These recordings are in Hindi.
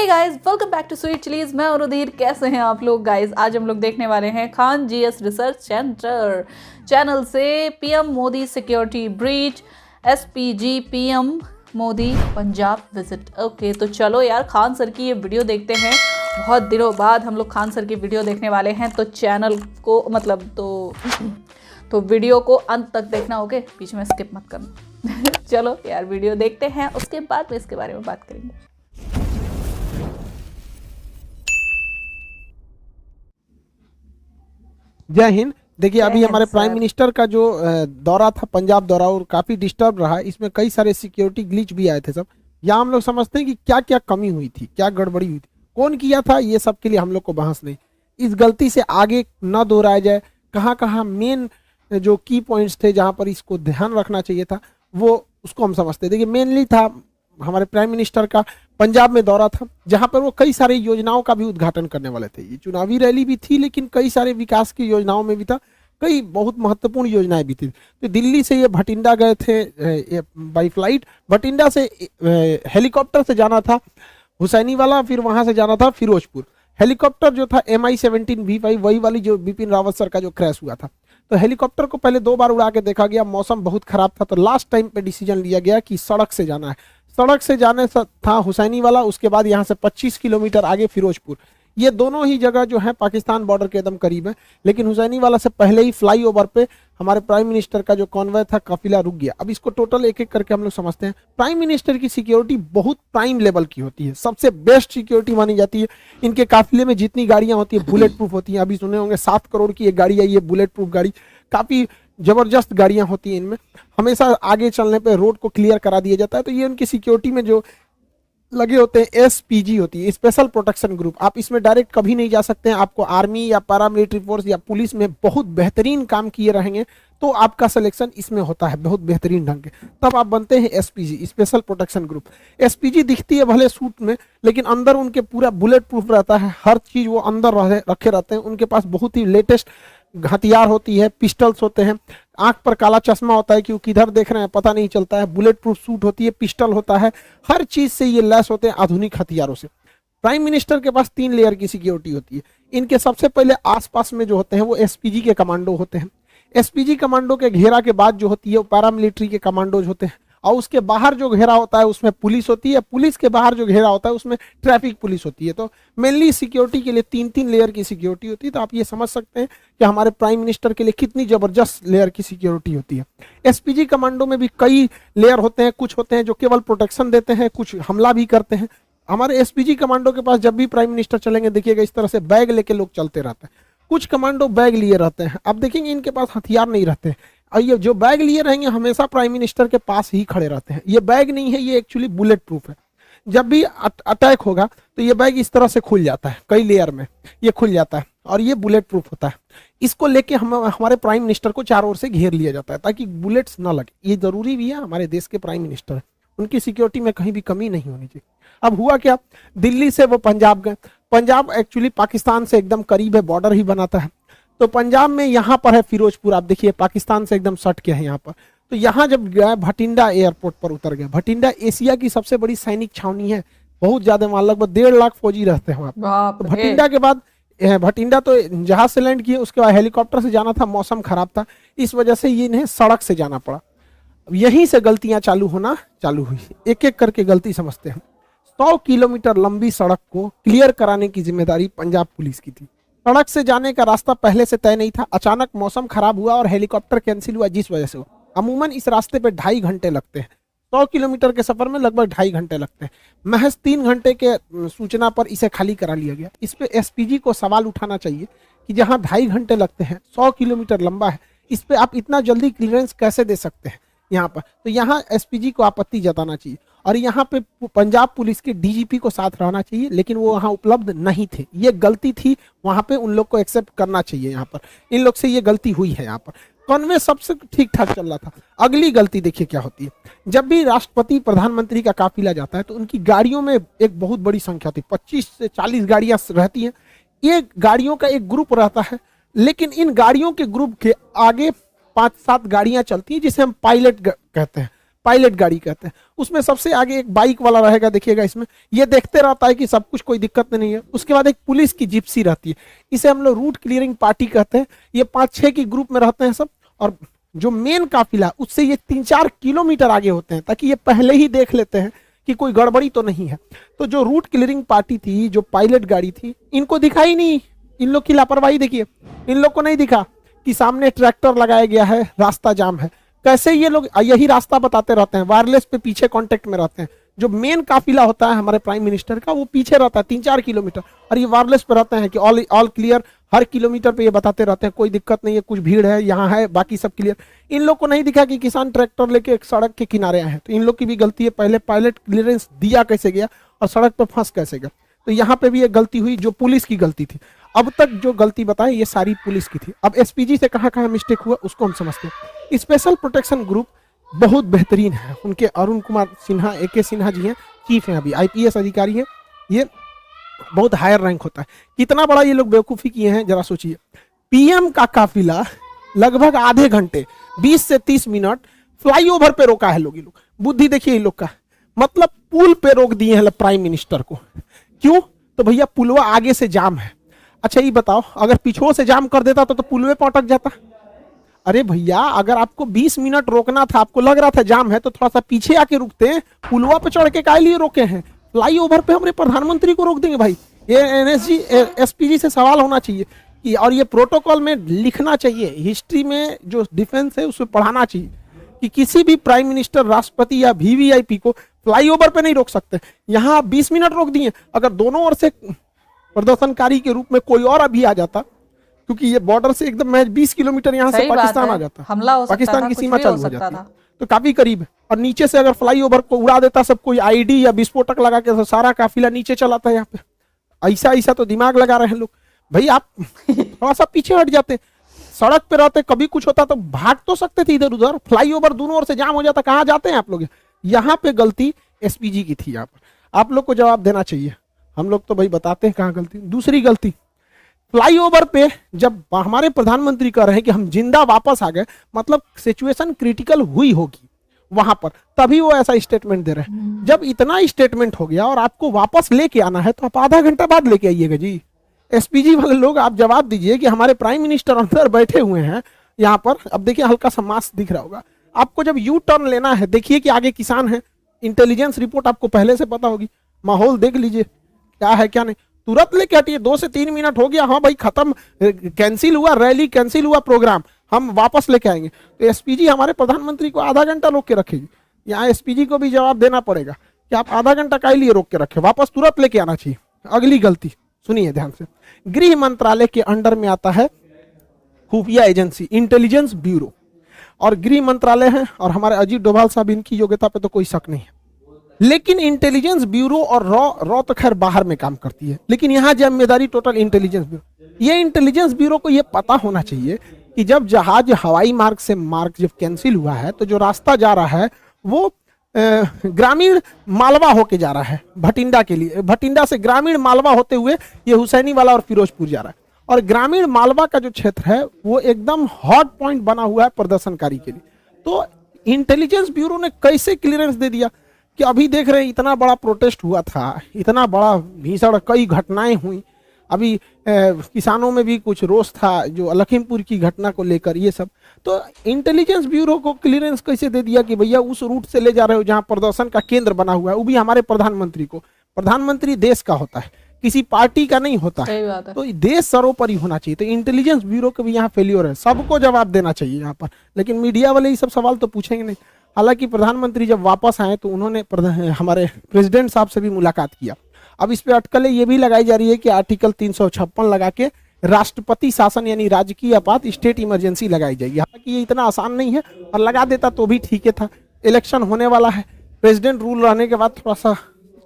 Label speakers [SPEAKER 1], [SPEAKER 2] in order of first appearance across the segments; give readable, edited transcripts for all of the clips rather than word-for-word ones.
[SPEAKER 1] Guys, welcome back to Sweet Chillies. मैं और उधीर, कैसे हैं आप लोग गाइस? आज हम लोग देखने वाले हैं Khan GS research centre channel से PM Modi security breach, SPG PM Modi Punjab visit. Okay, तो चलो यार खान सर की ये वीडियो देखते हैं। बहुत दिनों बाद हम लोग खान सर की वीडियो देखने वाले हैं, तो चैनल को तो वीडियो को अंत तक देखना, ओके? बीच में स्किप मत करना। चलो यार वीडियो देखते हैं, उसके बाद में इसके बारे में बात करेंगे।
[SPEAKER 2] जय हिंद। देखिए, अभी
[SPEAKER 1] जय
[SPEAKER 2] हमारे
[SPEAKER 1] हिंद
[SPEAKER 2] प्राइम
[SPEAKER 1] सर।
[SPEAKER 2] मिनिस्टर का जो दौरा था, पंजाब दौरा, और काफी डिस्टर्ब रहा। इसमें कई सारे सिक्योरिटी ग्लिच भी आए थे सब। यहाँ हम लोग समझते हैं कि क्या क्या कमी हुई थी, क्या गड़बड़ी हुई थी, कौन किया था, ये सब के लिए हम लोग को बहस नहीं। इस गलती से आगे न दोहराया जाए। कहाँ कहाँ मेन जो की पॉइंट्स थे जहाँ पर इसको ध्यान रखना चाहिए था, वो उसको हम समझते हैं। देखिए, मेनली था हमारे प्राइम मिनिस्टर का पंजाब में दौरा था, जहां पर वो कई सारे योजनाओं का भी उद्घाटन करने वाले थे। ये चुनावी रैली भी थी, लेकिन कई सारे विकास की योजनाओं में भी था, कई बहुत महत्वपूर्ण योजनाएं भी थी। तो दिल्ली से ये भटिंडा गए थे बाई फ्लाइट। भटिंडा से हेलीकॉप्टर से जाना था हुसैनी वाला, फिर वहां से जाना था फिरोजपुर। हेलीकॉप्टर जो था MI-17V5, वही वाली जो बिपिन रावत सर का जो क्रैश हुआ था। तो हेलीकॉप्टर को पहले 2 बार उड़ा के देखा गया, मौसम बहुत खराब था, तो लास्ट टाइम पे डिसीजन लिया गया कि सड़क से जाना है। सड़क से जाने था हुसैनी वाला, उसके बाद यहाँ से 25 किलोमीटर आगे फिरोजपुर। ये दोनों ही जगह जो है पाकिस्तान बॉर्डर के एकदम करीब है। लेकिन हुसैनी वाला से पहले ही फ्लाईओवर पे हमारे प्राइम मिनिस्टर का जो कॉन्वॉय था, काफिला रुक गया। अब इसको टोटल एक एक करके हम लोग समझते हैं। प्राइम मिनिस्टर की सिक्योरिटी बहुत प्राइम लेवल की होती है, सबसे बेस्ट सिक्योरिटी मानी जाती है। इनके काफिले में जितनी गाड़ियां होती है बुलेट प्रूफ होती हैं। अभी सुने होंगे 7 करोड़ की एक गाड़ी आई है, बुलेट प्रूफ गाड़ी। काफी जबरदस्त गाड़ियां होती हैं इनमें। हमेशा आगे चलने पे रोड को क्लियर करा दिया जाता है। तो ये उनकी सिक्योरिटी में जो लगे होते हैं, SPG होती है, स्पेशल प्रोटेक्शन ग्रुप। आप इसमें डायरेक्ट कभी नहीं जा सकते हैं। आपको आर्मी या पैरामिलिट्री फोर्स या पुलिस में बहुत बेहतरीन काम किए रहेंगे तो आपका सिलेक्शन इसमें होता है बहुत बेहतरीन ढंग के, तब आप बनते हैं SPG, special protection group. SPG दिखती है भले सूट में, लेकिन अंदर उनके पूरा बुलेट प्रूफ रहता है। हर चीज वो अंदर रखे रहते हैं। उनके पास बहुत ही लेटेस्ट हथियार होती है, पिस्टल्स होते हैं। आंख पर काला चश्मा होता है कि वो किधर देख रहे हैं पता नहीं चलता है। बुलेट प्रूफ सूट होती है, पिस्टल होता है, हर चीज से ये लैस होते हैं आधुनिक हथियारों से। प्राइम मिनिस्टर के पास 3 लेयर की सिक्योरिटी होती है। इनके सबसे पहले आसपास में जो होते हैं वो SPG के कमांडो होते हैं। SPG कमांडो के घेरा के बाद जो होती है वो पैरामिलिट्री के कमांडोज होते हैं, और उसके बाहर जो घेरा होता है उसमें पुलिस होती है। पुलिस के बाहर जो घेरा होता है उसमें ट्रैफिक पुलिस होती है। तो मेनली सिक्योरिटी के लिए 3-3 लेयर की सिक्योरिटी होती है। तो आप ये समझ सकते हैं कि हमारे प्राइम मिनिस्टर के लिए कितनी जबरदस्त लेयर की सिक्योरिटी होती है। SPG कमांडो में भी कई लेयर होते हैं। कुछ होते हैं जो केवल प्रोटेक्शन देते हैं, कुछ हमला भी करते हैं। हमारे SPG कमांडो के पास जब भी प्राइम मिनिस्टर चलेंगे, देखिएगा इस तरह से बैग लेके लोग चलते रहते हैं। कुछ कमांडो बैग लिए रहते हैं। अब देखेंगे इनके पास हथियार नहीं रहते हैं, और ये जो बैग लिए रहेंगे हमेशा प्राइम मिनिस्टर के पास ही खड़े रहते हैं। ये बैग नहीं है, ये एक्चुअली बुलेट प्रूफ है। जब भी अटैक होगा तो ये बैग इस तरह से खुल जाता है, कई लेयर में ये खुल जाता है, और ये बुलेट प्रूफ होता है। इसको लेके हमारे प्राइम मिनिस्टर को चारों ओर से घेर लिया जाता है ताकि बुलेट्स ना लगे। ये जरूरी भी है, हमारे देश के प्राइम मिनिस्टर है, उनकी सिक्योरिटी में कहीं भी कमी नहीं होनी चाहिए। अब हुआ क्या, दिल्ली से वो पंजाब गए। पंजाब एक्चुअली पाकिस्तान से एकदम करीब है, बॉर्डर ही बनाता है। तो पंजाब में यहाँ पर है फिरोजपुर। आप देखिए पाकिस्तान से एकदम सट के है यहाँ पर। तो यहाँ जब गया, भटिंडा एयरपोर्ट पर उतर गया। भटिंडा एशिया की सबसे बड़ी सैनिक छावनी है, बहुत ज्यादा, वहां लगभग 1.5 लाख फौजी रहते हैं वहां पर। तो भटिंडा के बाद भटिंडा तो जहाज से लैंड किए, उसके बाद हेलीकॉप्टर से जाना था, मौसम खराब था, इस वजह से ये इन्हें सड़क से जाना पड़ा। यहीं से गलतियां चालू हुई। एक एक करके गलती समझते हैं। 100 किलोमीटर लंबी सड़क को क्लियर कराने की जिम्मेदारी पंजाब पुलिस की थी। सड़क से जाने का रास्ता पहले से तय नहीं था। अचानक मौसम खराब हुआ और हेलीकॉप्टर कैंसिल हुआ, जिस वजह से अमूमन इस रास्ते पे 2.5 घंटे लगते हैं। 100 किलोमीटर के सफर में लगभग 2.5 घंटे लगते हैं। महज 3 घंटे के सूचना पर इसे खाली करा लिया गया। इस पे SPG को सवाल उठाना चाहिए कि जहां 2.5 घंटे लगते हैं, 100 किलोमीटर लंबा है, इस पे आप इतना जल्दी क्लियरेंस कैसे दे सकते हैं यहाँ पर? तो यहाँ SPG को आपत्ति जताना चाहिए, और यहाँ पे पंजाब पुलिस के DGP को साथ रहना चाहिए, लेकिन वो वहाँ उपलब्ध नहीं थे। ये गलती थी, वहाँ पे उन लोग को एक्सेप्ट करना चाहिए। यहाँ पर इन लोग से ये गलती हुई है। यहाँ पर कॉन्वे सबसे ठीक ठाक चल रहा था। अगली गलती देखिए क्या होती है। जब भी राष्ट्रपति प्रधानमंत्री का काफिला जाता है तो उनकी गाड़ियों में एक बहुत बड़ी संख्या होती है, 25 से 40 गाड़ियां रहती हैं। ये गाड़ियों का एक ग्रुप रहता है, लेकिन इन गाड़ियों के ग्रुप के आगे 5-7 गाड़ियां चलती हैं, जिसे हम पायलट कहते हैं। पायलट गाड़ी कहते हैं। उसमें सबसे आगे एक बाइक वाला रहेगा, देखिएगा इसमें, ये देखते रहता है कि सब कुछ, कोई दिक्कत नहीं है। उसके बाद एक पुलिस की जिप्सी रहती है, इसे हम लोग रूट क्लियरिंग पार्टी कहते हैं। ये 5-6 की ग्रुप में रहते हैं सब, और जो मेन काफिला उससे ये 3-4 किलोमीटर आगे होते हैं, ताकि ये पहले ही देख लेते हैं कि कोई गड़बड़ी तो नहीं है। तो जो रूट क्लियरिंग पार्टी थी, जो पायलट गाड़ी थी, इनको दिखा ही नहीं, इन लोग की लापरवाही देखिए, इन लोग को नहीं दिखा कि सामने ट्रैक्टर लगाया गया है, रास्ता जाम है। कैसे ये लोग यही रास्ता बताते रहते हैं, वायरलेस पे पीछे कांटेक्ट में रहते हैं। जो मेन काफिला होता है हमारे प्राइम मिनिस्टर का, वो पीछे रहता है 3-4 किलोमीटर, और ये वायरलेस पे रहते हैं कि ऑल क्लियर। हर किलोमीटर पे ये बताते रहते हैं कोई दिक्कत नहीं है, कुछ भीड़ है यहाँ है, बाकी सब क्लियर। इन लोग को नहीं दिखा कि किसान ट्रैक्टर लेके एक सड़क के किनारे आए हैं, तो इन लोग की भी गलती है। पहले पायलट क्लियरेंस दिया कैसे गया और सड़क पर फंस कैसे गया, तो यहाँ पे भी एक गलती हुई, जो पुलिस की गलती थी। अब तक जो गलती बताए ये सारी पुलिस की थी। अब एसपीजी से कहाँ कहाँ मिस्टेक हुआ उसको हम समझते हैं। स्पेशल प्रोटेक्शन ग्रुप बहुत बेहतरीन है, उनके अरुण कुमार सिन्हा, AK सिन्हा जी हैं, चीफ हैं, अभी IPS अधिकारी हैं। ये बहुत हायर रैंक होता है। कितना बड़ा ये लोग बेवकूफ़ी किए हैं जरा सोचिए। PM का काफिला लगभग आधे घंटे 20 से 30 मिनट फ्लाईओवर पे रोका है लोग। ये लोग बुद्धि देखिए इन लोग का, मतलब पुल पे रोक दिए हैं प्राइम मिनिस्टर को। क्यों? तो भैया पुलवा आगे से जाम है। अच्छा ये बताओ, अगर पीछे से जाम कर देता तो पुलवे पे अटक जाता। अरे भैया, अगर आपको 20 मिनट रोकना था, आपको लग रहा था जाम है, तो थोड़ा सा पीछे आके रुकते। पुलवा पे चढ़ के काहे लिए रोके हैं? फ्लाईओवर पे हमारे प्रधानमंत्री को रोक देंगे भाई? ये NSG SPG से सवाल होना चाहिए कि, और ये प्रोटोकॉल में लिखना चाहिए, हिस्ट्री में जो डिफेंस है उसमें पढ़ाना चाहिए कि किसी भी प्राइम मिनिस्टर, राष्ट्रपति या VVIP को फ्लाईओवर पे नहीं रोक सकते। यहाँ 20 मिनट रोक दिए। अगर दोनों ओर से प्रदर्शनकारी के रूप में कोई और अभी आ जाता, क्योंकि ये बॉर्डर से एकदम महज 20 किलोमीटर यहाँ से पाकिस्तान आ जाता,
[SPEAKER 1] हमला हो सकता
[SPEAKER 2] पाकिस्तान
[SPEAKER 1] था,
[SPEAKER 2] की
[SPEAKER 1] कुछ
[SPEAKER 2] सीमा
[SPEAKER 1] भी
[SPEAKER 2] चालू
[SPEAKER 1] हो
[SPEAKER 2] हो
[SPEAKER 1] सकता
[SPEAKER 2] जाती,
[SPEAKER 1] था।
[SPEAKER 2] तो काफी करीब है। और नीचे से अगर फ्लाईओवर को उड़ा देता सब कोई, ID या विस्फोटक लगा के, तो सारा काफिला नीचे चला था। यहाँ पे ऐसा तो दिमाग लगा रहे हैं लोग। भाई आप थोड़ा सा पीछे हट जाते, सड़क पे रहते, कभी कुछ होता तो भाग तो सकते थे इधर उधर। फ्लाईओवर दोनों ओर से जाम हो जाता, कहाँ जाते हैं आप लोग? यहाँ पे गलती SPG की थी। यहाँ पर आप लोग को जवाब देना चाहिए। हम लोग तो भाई बताते हैं कहाँ गलती। दूसरी गलती, फ्लाईओवर पे जब हमारे प्रधानमंत्री कह रहे हैं कि हम जिंदा वापस आ गए, मतलब सिचुएशन क्रिटिकल हुई होगी वहां पर, तभी वो ऐसा स्टेटमेंट दे रहे हैं। जब इतना स्टेटमेंट हो गया और आपको वापस लेके आना है, तो आप आधा घंटा बाद लेके आइएगा जी। SPG वाले लोग आप जवाब दीजिए कि हमारे प्राइम मिनिस्टर अंदर बैठे हुए हैं यहाँ पर। अब देखिए हल्का सा मास्क दिख रहा होगा आपको। जब यू टर्न लेना है, देखिए कि आगे किसान है, इंटेलिजेंस रिपोर्ट आपको पहले से पता होगी, माहौल देख लीजिए क्या है क्या नहीं, तुरंत लेके हटिए। 2 से 3 मिनट हो गया, हाँ भाई खत्म, कैंसिल हुआ, रैली कैंसिल हुआ, प्रोग्राम हम वापस लेके आएंगे। तो SPG हमारे प्रधानमंत्री को आधा घंटा रोक के रखेगी। यहाँ SPG को भी जवाब देना पड़ेगा कि आप आधा घंटा काहे लिए रोक के रखे, वापस तुरंत लेके आना चाहिए। अगली गलती सुनिए ध्यान से, गृह मंत्रालय के अंडर में आता है खुफिया एजेंसी, इंटेलिजेंस ब्यूरो, और गृह मंत्रालय है, और हमारे अजीत डोभाल साहब, इनकी योग्यता पे तो कोई शक नहीं है। लेकिन इंटेलिजेंस ब्यूरो और रॉ तो खैर बाहर में काम करती है, लेकिन यहाँ जिम्मेदारी टोटल इंटेलिजेंस ब्यूरो। ये इंटेलिजेंस ब्यूरो को ये पता होना चाहिए कि जब जहाज हवाई मार्ग से मार्ग जब कैंसिल हुआ है, तो जो रास्ता जा रहा है वो ग्रामीण मालवा होके जा रहा है भटिंडा के लिए। भटिंडा से ग्रामीण मालवा होते हुए ये हुसैनी वाला और फिरोजपुर जा रहा है। और ग्रामीण मालवा का जो क्षेत्र है वो एकदम हॉट पॉइंट बना हुआ है प्रदर्शनकारी के लिए। तो इंटेलिजेंस ब्यूरो ने कैसे क्लियरेंस दे दिया कि अभी देख रहे हैं इतना बड़ा प्रोटेस्ट हुआ था, इतना बड़ा भीषण कई घटनाएं हुई, अभी किसानों में भी कुछ रोष था जो लखीमपुर की घटना को लेकर, ये सब। तो इंटेलिजेंस ब्यूरो को क्लियरेंस कैसे दे दिया कि भैया उस रूट से ले जा रहे हो जहां प्रदर्शन का केंद्र बना हुआ है, वो भी हमारे प्रधानमंत्री को। प्रधानमंत्री देश का होता है, किसी पार्टी का नहीं होता है, तो देश सर्वोपरि होना चाहिए। तो इंटेलिजेंस ब्यूरो का भी यहाँ फेलियर है, सबको जवाब देना चाहिए यहाँ पर। लेकिन मीडिया वाले ये सब सवाल तो पूछेंगे नहीं। हालांकि प्रधानमंत्री जब वापस आए तो उन्होंने हमारे प्रेसिडेंट साहब से भी मुलाकात किया। अब इस पे अटकलें ये भी लगाई जा रही है कि आर्टिकल 356 लगा के राष्ट्रपति शासन यानी राजकीय आपात स्टेट इमरजेंसी लगाई जाएगी। हालांकि ये इतना आसान नहीं है, और लगा देता तो भी ठीक है था। इलेक्शन होने वाला है, प्रेसिडेंट रूल रहने के बाद थोड़ा सा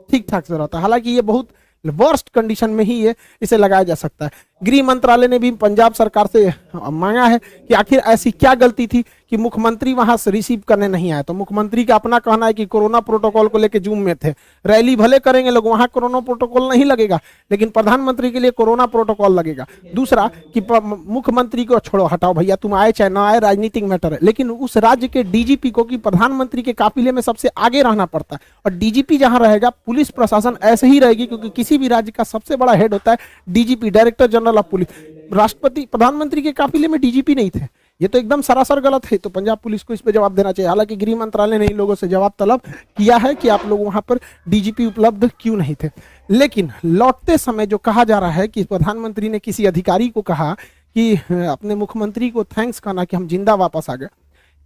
[SPEAKER 2] ठीक ठाक से रहता है। हालांकि ये बहुत वर्स्ट कंडीशन में ही ये इसे लगाया जा सकता है। गृह मंत्रालय ने भी पंजाब सरकार से मांगा है कि आखिर ऐसी क्या गलती थी कि मुख्यमंत्री वहां से रिसीव करने नहीं आए। तो मुख्यमंत्री का अपना कहना है कि कोरोना प्रोटोकॉल को लेकर जूम में थे, रैली भले करेंगे लोग, वहां कोरोना प्रोटोकॉल नहीं लगेगा, लेकिन प्रधानमंत्री के लिए कोरोना प्रोटोकॉल लगेगा। दूसरा कि मुख्यमंत्री को छोड़ो, हटाओ भैया, तुम आए चाहे ना आए, राजनीतिक मैटर है, लेकिन उस राज्य के डीजीपी को कि प्रधानमंत्री के काफिले में सबसे आगे रहना पड़ता है, और डीजीपी जहां रहेगा पुलिस प्रशासन ऐसे ही रहेगी, क्योंकि किसी भी राज्य का सबसे बड़ा हेड होता है DGP, director general of police. राष्ट्रपति प्रधानमंत्री के काफिले में डीजीपी नहीं थे, ये तो एकदम सरासर गलत है। तो पंजाब पुलिस को इस पे जवाब देना चाहिए। हालांकि गृह मंत्रालय ने इन लोगों से जवाब तलब किया है कि आप लोग वहां पर डीजीपी उपलब्ध क्यों नहीं थे। लेकिन लौटते समय जो कहा जा रहा है कि प्रधानमंत्री ने किसी अधिकारी को कहा कि अपने मुख्यमंत्री को थैंक्स कहना कि हम जिंदा वापस आ गए,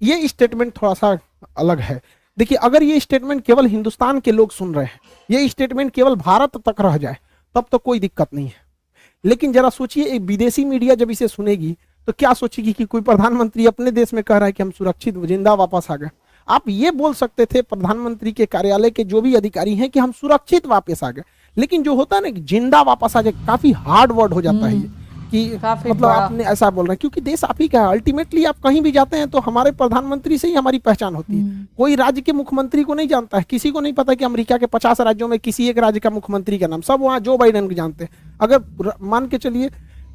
[SPEAKER 2] ये स्टेटमेंट थोड़ा सा अलग है। देखिए, अगर ये स्टेटमेंट केवल हिंदुस्तान के लोग सुन रहे हैं, ये स्टेटमेंट केवल भारत तक रह जाए, तब तो कोई दिक्कत नहीं है। लेकिन जरा सोचिए, एक विदेशी मीडिया जब इसे सुनेगी तो क्या सोचेगी कि कोई प्रधानमंत्री अपने देश में कह रहा है कि हम सुरक्षित जिंदा वापस आ गए। आप ये बोल सकते थे प्रधानमंत्री के कार्यालय के जो भी अधिकारी हैं कि हम सुरक्षित वापस आ गए, लेकिन जो होता है ना कि जिंदा वापस आ जाए, काफी हार्ड वर्ड हो जाता है ये कि मतलब आपने ऐसा बोल रहे हैं, क्योंकि देश आप ही का है। अल्टीमेटली आप कहीं भी जाते हैं तो हमारे प्रधानमंत्री से ही हमारी पहचान होती है। कोई राज्य के मुख्यमंत्री को नहीं जानता है, किसी को नहीं पता कि अमेरिका के 50 राज्यों में किसी एक राज्य का मुख्यमंत्री का नाम, सब वहाँ जो बाइडेन को जानते हैं। अगर मान के चलिए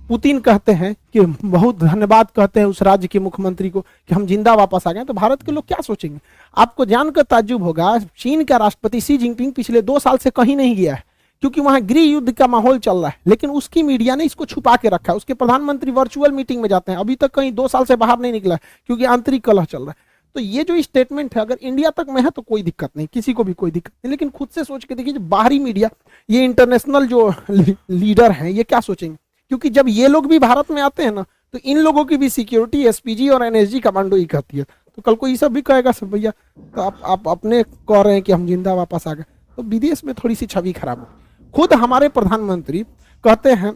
[SPEAKER 2] पुतिन कहते हैं कि बहुत धन्यवाद कहते हैं उस राज्य के मुख्यमंत्री को कि हम जिंदा वापस आ गए, तो भारत के लोग क्या सोचेंगे? आपको जानकर ताज्जुब होगा, चीन का राष्ट्रपति शी जिनपिंग पिछले 2 साल से कहीं नहीं गया है, क्योंकि वहां गृह युद्ध का माहौल चल रहा है, लेकिन उसकी मीडिया ने इसको छुपा के रखा है। उसके प्रधानमंत्री वर्चुअल मीटिंग में जाते हैं, अभी तक कहीं 2 साल से बाहर नहीं निकला है, क्योंकि आंतरिक कलह चल रहा है। तो ये जो स्टेटमेंट है, अगर इंडिया तक में है तो कोई दिक्कत नहीं, किसी को भी कोई दिक्कत नहीं, लेकिन खुद से सोच के देखिए, जो बाहरी मीडिया, ये इंटरनेशनल जो लीडर हैं, ये क्या सोचेंगे? क्योंकि जब ये लोग भी भारत में आते हैं ना, तो इन लोगों की भी सिक्योरिटी एसपीजी और एनएसजी कमांडो ही कहती है। तो कल को ये सब भी कहेगा सब भैया, तो आप अपने कह रहे हैं कि हम जिंदा वापस आ गए, तो विदेश में थोड़ी सी छवि खराब हो। खुद हमारे प्रधानमंत्री कहते हैं,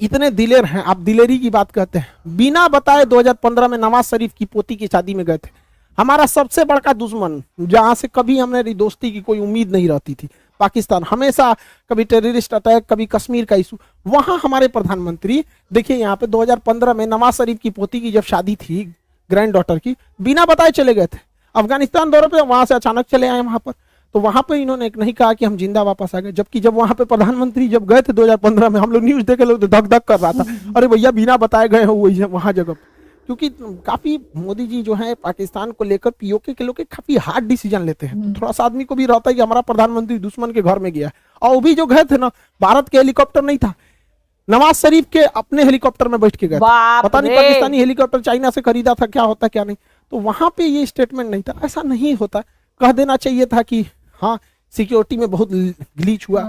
[SPEAKER 2] इतने दिलेर हैं, आप दिलेरी की बात कहते हैं, बिना बताए 2015 में नवाज शरीफ की पोती की शादी में गए थे। हमारा सबसे बड़ा दुश्मन, जहां से कभी हमारी दोस्ती की कोई उम्मीद नहीं रहती थी, पाकिस्तान, हमेशा कभी टेररिस्ट अटैक, कभी कश्मीर का इशू, वहां हमारे प्रधानमंत्री देखिए, यहाँ पे 2015 में नवाज शरीफ की पोती की जब शादी थी, ग्रैंड डॉटर की, बिना बताए चले गए थे अफगानिस्तान दौरे पे, वहां से अचानक चले आए वहां पर। तो वहां पे इन्होंने नहीं कहा कि हम जिंदा वापस आ गए, जबकि जब वहां पे प्रधानमंत्री जब गए थे 2015 में, हम लोग न्यूज देखे, लोग धक धक कर रहा था, अरे भैया बिना बताए गए हो वहां जगह। क्योंकि काफी मोदी जी जो है पाकिस्तान को लेकर पीओके के लोग काफी हार्ड डिसीजन लेते हैं। तो थोड़ा सा आदमी को भी रहता है कि हमारा प्रधानमंत्री दुश्मन के घर में गया, और वो भी जो गए थे ना, भारत के हेलीकॉप्टर नहीं था, नवाज शरीफ के अपने हेलीकॉप्टर में बैठ के गए, पता नहीं पाकिस्तानी हेलीकॉप्टर चाइना से खरीदा था, क्या होता क्या नहीं। तो वहां पे ये स्टेटमेंट नहीं था, ऐसा नहीं होता। कह देना चाहिए था कि हाँ सिक्योरिटी में बहुत ग्लीच हुआ,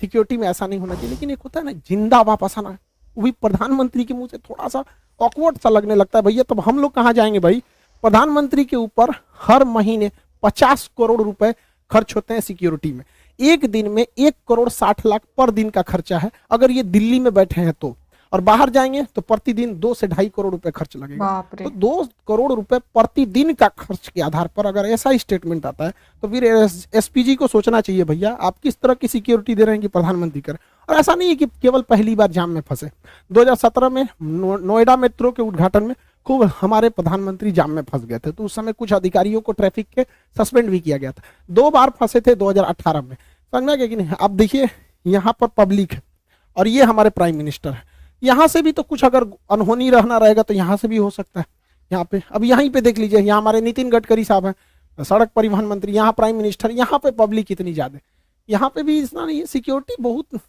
[SPEAKER 2] सिक्योरिटी में ऐसा नहीं होना चाहिए। लेकिन एक होता है ना जिंदा वापस आना, वो भी प्रधानमंत्री के मुंह से थोड़ा सा ऑकवर्ड सा लगने लगता है भैया। तब हम लोग कहाँ जाएंगे भाई? प्रधानमंत्री के ऊपर हर महीने 50 करोड़ रुपए खर्च होते हैं सिक्योरिटी में। एक दिन में 1 करोड़ 60 लाख पर दिन का खर्चा है, अगर ये दिल्ली में बैठे हैं तो। और बाहर जाएंगे तो प्रतिदिन 2 से 2.5 करोड़ रुपए खर्च लगेगा। तो 2 करोड़ रुपए प्रतिदिन का खर्च के आधार पर अगर ऐसा स्टेटमेंट आता है, तो फिर एसपीजी को सोचना चाहिए भैया आप किस तरह की सिक्योरिटी दे रहे हैं कि प्रधानमंत्री करें। और ऐसा नहीं है कि केवल पहली बार जाम में फंसे। 2017 में नोएडा मेट्रो के उद्घाटन में खूब हमारे प्रधानमंत्री जाम में फंस गए थे, तो उस समय कुछ अधिकारियों को ट्रैफिक के सस्पेंड भी किया गया था। 2 बार फंसे थे 2018 में, समझ में गया कि नहीं? अब देखिए यहाँ पर पब्लिक है और ये हमारे प्राइम मिनिस्टर है, यहाँ से भी तो कुछ अगर अनहोनी रहना रहेगा तो यहाँ से भी हो सकता है। यहाँ पे अब यहीं पे देख लीजिए, यहाँ हमारे नितिन गडकरी साहब हैं, सड़क परिवहन मंत्री, यहाँ प्राइम मिनिस्टर, यहाँ पे पब्लिक इतनी ज्यादा, यहाँ पे भी इतना नहीं है। सिक्योरिटी बहुत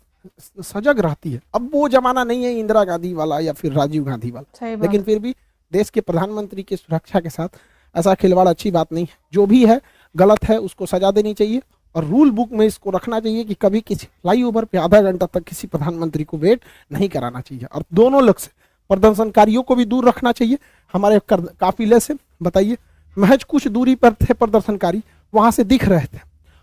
[SPEAKER 2] सजग रहती है। अब वो जमाना नहीं है इंदिरा गांधी वाला या फिर राजीव गांधी वाला, लेकिन फिर भी देश के प्रधानमंत्री की सुरक्षा के साथ ऐसा खिलवाड़ अच्छी बात नहीं है। जो भी है गलत है, उसको सजा देनी चाहिए और रूल बुक में इसको रखना चाहिए कि कभी किसी फ्लाईओवर पे आधा घंटा तक किसी प्रधानमंत्री को वेट नहीं कराना चाहिए। और दोनों लोग से प्रदर्शनकारियों को भी दूर रखना चाहिए। हमारे काफिले से बताइए, महज कुछ दूरी पर थे प्रदर्शनकारी, वहां से दिख रहे थे,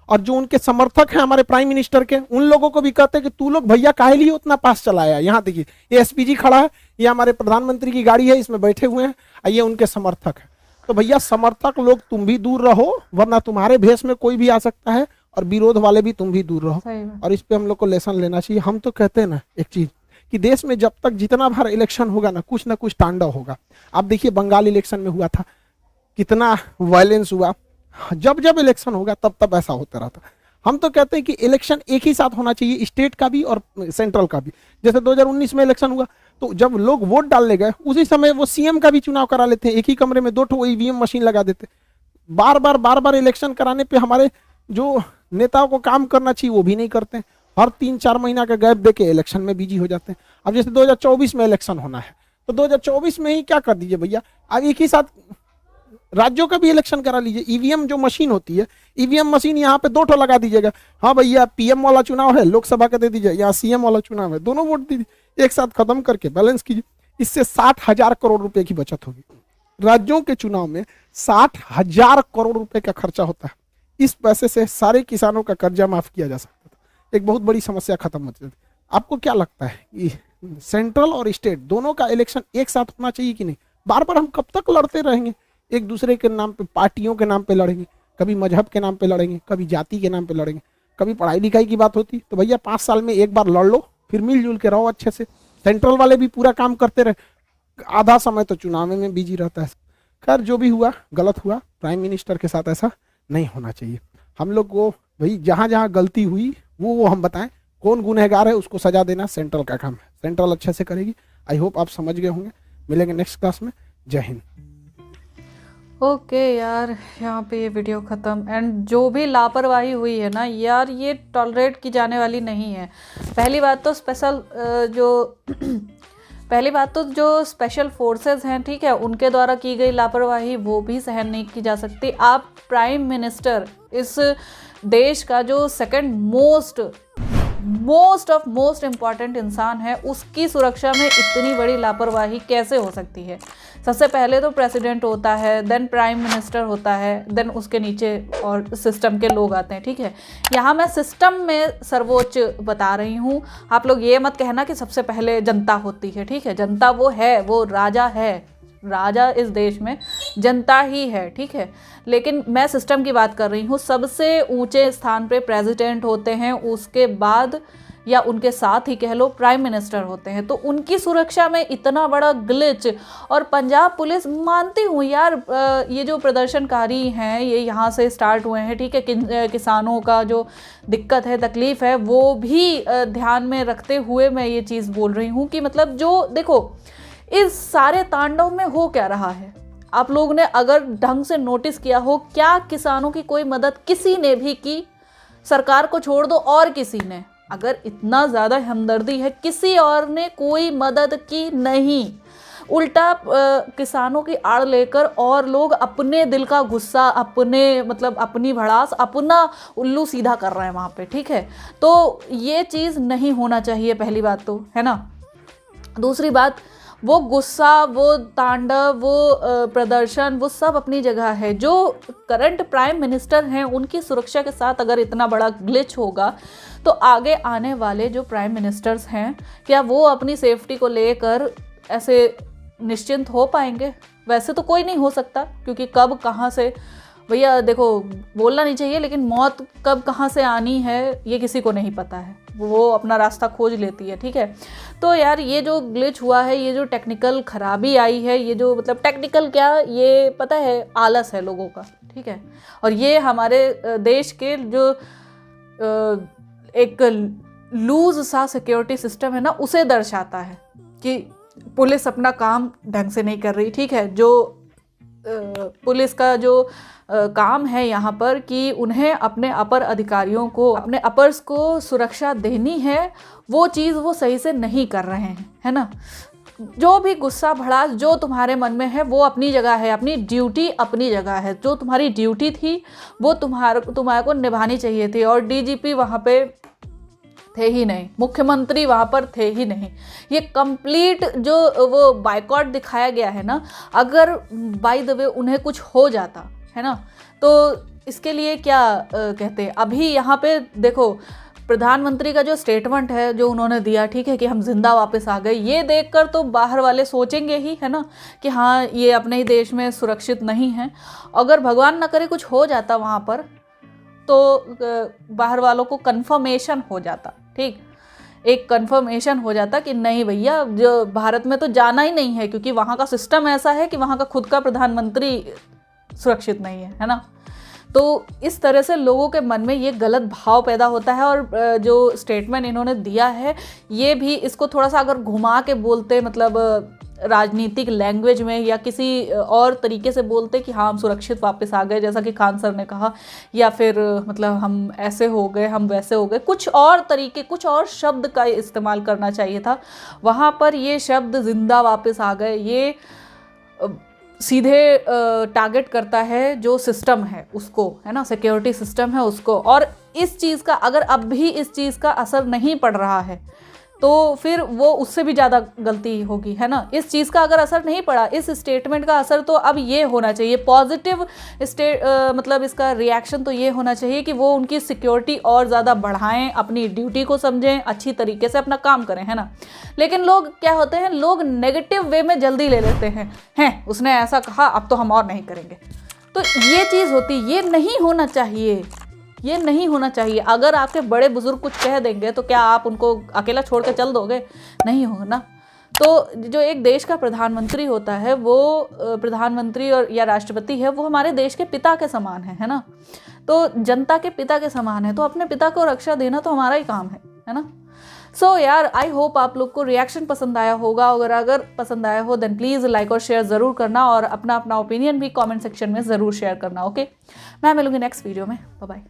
[SPEAKER 2] और जो उनके समर्थक हैं हमारे प्राइम मिनिस्टर के, उन लोगों को भी कहते हैं कि तू लोग भैया काहे लिए उतना पास चलाया। यहाँ देखिए ये एसपीजी खड़ा है, ये हमारे प्रधानमंत्री की गाड़ी है, इसमें बैठे हुए हैं, ये उनके समर्थक है। तो भैया समर्थक लोग तुम भी दूर रहो, वरना तुम्हारे भेष में कोई भी आ सकता है, और विरोध वाले भी तुम भी दूर रहो। और इस पे हम लोग को लेसन लेना चाहिए। हम तो कहते हैं ना एक चीज कि देश में जब तक जितना बार इलेक्शन होगा ना कुछ तांडव होगा। आप देखिए बंगाल इलेक्शन में हुआ था, कितना वायलेंस हुआ। जब जब इलेक्शन होगा तब तब ऐसा होता रहता। हम तो कहते हैं कि इलेक्शन एक ही साथ होना चाहिए, स्टेट का भी और सेंट्रल का भी। जैसे 2019 में इलेक्शन हुआ तो जब लोग वोट डालने गए उसी समय वो सीएम का भी चुनाव करा लेते हैं, एक ही कमरे में 2 ईवीएम मशीन लगा देते। बार बार इलेक्शन कराने पे हमारे जो नेताओं को काम करना चाहिए वो भी नहीं करते, हर 3-4 महीना का गैप देके इलेक्शन में बिजी हो जाते हैं। अब जैसे 2024 में इलेक्शन होना है तो 2024 में ही क्या कर दीजिए भैया, अब एक ही साथ राज्यों का भी इलेक्शन करा लीजिए। ईवीएम जो मशीन होती है, ईवीएम मशीन यहाँ पे 2 लगा दीजिएगा। हाँ भैया पीएम वाला चुनाव है, लोकसभा का दे दीजिए, यहाँ सीएम वाला चुनाव है, दोनों वोट दीजिए, एक साथ खत्म करके बैलेंस कीजिए। इससे 60,000 करोड़ रुपए की बचत होगी। राज्यों के चुनाव में 60,000 करोड़ रुपए का खर्चा होता है। इस पैसे से सारे किसानों का कर्जा माफ किया जा सकता था, एक बहुत बड़ी समस्या खत्म हो जाती। आपको क्या लगता है कि सेंट्रल और स्टेट दोनों का इलेक्शन एक साथ होना चाहिए कि नहीं? बार बार हम कब तक लड़ते रहेंगे? एक दूसरे के नाम पे, पार्टियों के नाम पे लड़ेंगे, कभी मजहब के नाम पे लड़ेंगे, कभी जाति के नाम पे लड़ेंगे, कभी पढ़ाई लिखाई की बात होती तो भैया 5 साल में एक बार लड़ लो, फिर मिलजुल के रहो अच्छे से। सेंट्रल वाले भी पूरा काम करते रहे, आधा समय तो चुनाव में बिजी रहता है। खैर जो भी हुआ गलत हुआ, प्राइम मिनिस्टर के साथ ऐसा नहीं होना चाहिए। हम लोग को भाई जहाँ जहाँ गलती हुई वो हम बताएं, कौन गुनहगार है उसको सजा देना सेंट्रल का काम है, सेंट्रल अच्छे से करेगी। आई होप आप समझ गए होंगे। मिलेंगे नेक्स्ट क्लास में। जय हिंद।
[SPEAKER 1] ओके यार, यहाँ पे ये वीडियो ख़त्म। एंड जो भी लापरवाही हुई है ना यार, ये टॉलरेट की जाने वाली नहीं है। पहली बात तो जो स्पेशल फोर्सेस हैं, ठीक है, उनके द्वारा की गई लापरवाही वो भी सहन नहीं की जा सकती। आप प्राइम मिनिस्टर, इस देश का जो सेकंड मोस्ट इम्पॉर्टेंट इंसान है, उसकी सुरक्षा में इतनी बड़ी लापरवाही कैसे हो सकती है? सबसे पहले तो प्रेसिडेंट होता है, देन प्राइम मिनिस्टर होता है, देन उसके नीचे और सिस्टम के लोग आते हैं, ठीक है। यहाँ मैं सिस्टम में सर्वोच्च बता रही हूँ। आप लोग ये मत कहना कि सबसे पहले जनता होती है, ठीक है। जनता वो है, वो राजा है, राजा इस देश में जनता ही है, ठीक है। लेकिन मैं सिस्टम की बात कर रही हूँ। सबसे ऊंचे स्थान पे प्रेसिडेंट होते हैं, उसके बाद या उनके साथ ही कह लो प्राइम मिनिस्टर होते हैं। तो उनकी सुरक्षा में इतना बड़ा ग्लिच। और पंजाब पुलिस, मानती हूँ यार, ये जो प्रदर्शनकारी हैं ये यहाँ से स्टार्ट हुए हैं, ठीक है। किसानों का जो दिक्कत है, तकलीफ़ है, वो भी ध्यान में रखते हुए मैं ये चीज़ बोल रही हूँ कि मतलब जो देखो इस सारे तांडव में हो क्या रहा है। आप लोगों ने अगर ढंग से नोटिस किया हो, क्या किसानों की कोई मदद किसी ने भी की? सरकार को छोड़ दो और किसी ने, अगर इतना ज़्यादा हमदर्दी है, किसी और ने कोई मदद की नहीं। उल्टा किसानों की आड़ लेकर और लोग अपने दिल का गुस्सा, अपनी भड़ास, अपना उल्लू सीधा कर रहे हैं वहाँ पे, ठीक है। तो ये चीज़ नहीं होना चाहिए, पहली बात तो, है ना। दूसरी बात, वो गुस्सा, वो तांडव, वो प्रदर्शन, वो सब अपनी जगह है। जो करंट प्राइम मिनिस्टर हैं उनकी सुरक्षा के साथ अगर इतना बड़ा ग्लिच होगा तो आगे आने वाले जो प्राइम मिनिस्टर्स हैं, क्या वो अपनी सेफ्टी को लेकर ऐसे निश्चिंत हो पाएंगे? वैसे तो कोई नहीं हो सकता, क्योंकि कब कहाँ से, भैया देखो बोलना नहीं चाहिए, लेकिन मौत कब कहाँ से आनी है ये किसी को नहीं पता है, वो अपना रास्ता खोज लेती है, ठीक है। तो यार ये जो ग्लिच हुआ है, ये जो टेक्निकल खराबी आई है, ये जो टेक्निकल क्या, ये पता है आलस है लोगों का, ठीक है। और ये हमारे देश के जो एक लूज सा सिक्योरिटी सिस्टम है ना, उसे दर्शाता है कि पुलिस अपना काम ढंग से नहीं कर रही, ठीक है। जो पुलिस का जो काम है यहाँ पर कि उन्हें अपने अपर अधिकारियों को, अपने अपर्स को सुरक्षा देनी है, वो चीज़ वो सही से नहीं कर रहे हैं, है ना। जो भी गुस्सा भड़ास जो तुम्हारे मन में है वो अपनी जगह है, अपनी ड्यूटी अपनी जगह है। जो तुम्हारी ड्यूटी थी वो तुम्हारे को निभानी चाहिए थी। और डीजीपी वहाँ पे थे ही नहीं, मुख्यमंत्री वहाँ पर थे ही नहीं। ये कंप्लीट जो वो बायकॉट दिखाया गया है ना, अगर बाय द वे उन्हें कुछ हो जाता है ना, तो इसके लिए क्या कहते हैं। अभी यहाँ पे देखो प्रधानमंत्री का जो स्टेटमेंट है जो उन्होंने दिया, ठीक है, कि हम जिंदा वापस आ गए, ये देखकर तो बाहर वाले सोचेंगे ही, है ना, कि हाँ ये अपने ही देश में सुरक्षित नहीं है। अगर भगवान ना करे कुछ हो जाता वहाँ पर, तो बाहर वालों को कंफर्मेशन हो जाता, ठीक। एक कंफर्मेशन हो जाता कि नहीं भैया, जो भारत में तो जाना ही नहीं है, क्योंकि वहाँ का सिस्टम ऐसा है कि वहाँ का खुद का प्रधानमंत्री सुरक्षित नहीं है ना। तो इस तरह से लोगों के मन में ये गलत भाव पैदा होता है। और जो स्टेटमेंट इन्होंने दिया है, ये भी इसको थोड़ा सा अगर घुमा के बोलते, मतलब राजनीतिक लैंग्वेज में या किसी और तरीके से बोलते कि हाँ हम सुरक्षित वापस आ गए, जैसा कि खान सर ने कहा, या फिर मतलब हम ऐसे हो गए, हम वैसे हो गए, कुछ और तरीके, कुछ और शब्द का इस्तेमाल करना चाहिए था। वहाँ पर ये शब्द जिंदा वापस आ गए, ये सीधे टारगेट करता है जो सिस्टम है उसको, है ना, सिक्योरिटी सिस्टम है उसको। और इस चीज़ का अगर अब भी इस चीज़ का असर नहीं पड़ रहा है तो फिर वो उससे भी ज़्यादा गलती होगी, है ना। इस चीज़ का अगर असर नहीं पड़ा, इस स्टेटमेंट का असर तो अब ये होना चाहिए पॉजिटिव मतलब इसका रिएक्शन तो ये होना चाहिए कि वो उनकी सिक्योरिटी और ज़्यादा बढ़ाएं, अपनी ड्यूटी को समझें, अच्छी तरीके से अपना काम करें, है ना। लेकिन लोग क्या होते हैं, लोग नेगेटिव वे में जल्दी ले लेते हैं उसने ऐसा कहा अब तो हम और नहीं करेंगे। तो ये चीज़ होती, ये नहीं होना चाहिए, ये नहीं होना चाहिए। अगर आपके बड़े बुजुर्ग कुछ कह देंगे तो क्या आप उनको अकेला छोड़ के चल दोगे? नहीं होगा ना। तो जो एक देश का प्रधानमंत्री होता है, वो प्रधानमंत्री और या राष्ट्रपति है, वो हमारे देश के पिता के समान है ना। तो जनता के पिता के समान है, तो अपने पिता को रक्षा देना तो हमारा ही काम है ना। सो यार, आई होप आप लोग को रिएक्शन पसंद आया होगा। अगर पसंद आया हो देन प्लीज़ लाइक और शेयर ज़रूर करना, और अपना ओपिनियन भी कमेंट सेक्शन में ज़रूर शेयर करना। ओके, मैं मिलूंगी नेक्स्ट वीडियो में। Bye bye.